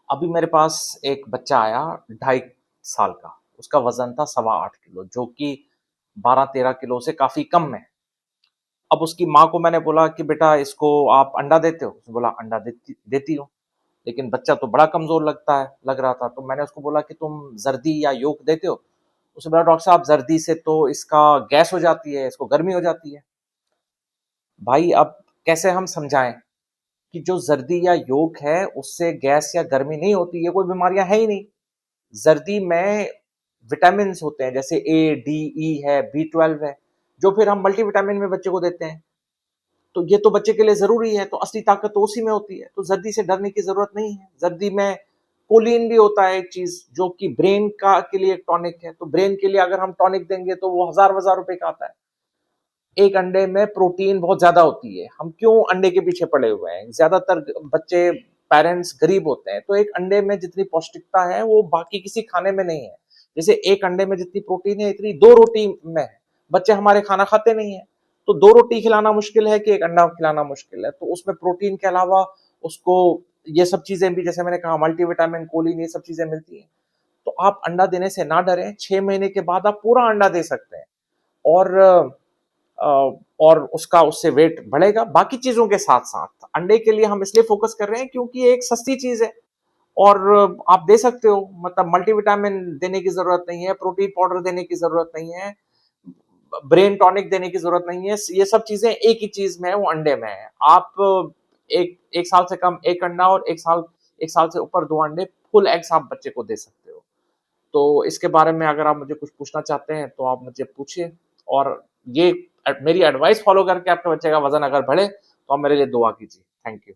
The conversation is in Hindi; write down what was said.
अभी मेरे पास एक बच्चा आया 2.5 साल का। उसका वजन था 8.25 किलो, जो कि 12-13 किलो से काफी कम है। अब उसकी माँ को मैंने बोला कि बेटा इसको आप अंडा देते हो? उसने बोला अंडा देती देती हूँ। लेकिन बच्चा तो बड़ा कमजोर लग रहा था। तो मैंने उसको बोला कि तुम जर्दी या योक देते हो? उसने बोला डॉक्टर साहब जर्दी से तो इसका गैस हो जाती है, इसको गर्मी हो जाती है। भाई अब कैसे हम समझाएं कि जो जर्दी या योक है उससे गैस या गर्मी नहीं होती, ये कोई बीमारियां है ही नहीं। जर्दी में विटामिन होते हैं, जैसे ए डी ई है, B12 है, जो फिर हम मल्टीविटामिन में बच्चे को देते हैं। तो ये तो बच्चे के लिए जरूरी है, तो असली ताकत तो उसी में होती है। तो जर्दी से डरने की जरूरत नहीं है। जर्दी में कोलिन भी होता है एक चीज, जो कि ब्रेन का के लिए एक टॉनिक है। तो ब्रेन के लिए अगर हम टॉनिक देंगे तो वो हजार हजार रुपए का आता है। एक अंडे में प्रोटीन बहुत ज्यादा होती है। हम क्यों अंडे के पीछे पड़े हुए हैं? ज्यादातर बच्चे, पेरेंट्स गरीब होते हैं, तो एक अंडे में जितनी पौष्टिकता है वो बाकी किसी खाने में नहीं है। जैसे एक अंडे में जितनी प्रोटीन है इतनी दो रोटी में है। बच्चे हमारे खाना खाते नहीं है, तो दो रोटी खिलाना मुश्किल है कि एक अंडा खिलाना मुश्किल है। तो उसमें प्रोटीन के अलावा उसको ये सब चीजें भी, जैसे मैंने कहा, मल्टीविटामिन, कोलिन, ये सब चीजें मिलती हैं। तो आप अंडा देने से ना डरें। 6 महीने के बाद आप पूरा अंडा दे सकते हैं। और और उसका उससे वेट बढ़ेगा। बाकी चीजों के साथ साथ अंडे के लिए हम इसलिए फोकस कर रहे हैं क्योंकि ये एक सस्ती चीज है। और आप दे सकते हो, मतलब मल्टीविटामिन देने की जरूरत नहीं है, प्रोटीन पाउडर देने की जरूरत नहीं है, ब्रेन टॉनिक देने की जरूरत नहीं है। ये सब चीजें एक ही चीज में है, वो अंडे में है। आप एक एक साल से कम एक अंडा, और एक साल से ऊपर 2 अंडे, फुल एग्स आप बच्चे को दे सकते हो। तो इसके बारे में अगर आप मुझे कुछ पूछना चाहते हैं तो आप मुझे पूछिए। और ये मेरी एडवाइस फॉलो करके आपके बच्चे का वजन अगर बढ़े तो आप मेरे लिए दुआ कीजिए। Thank you.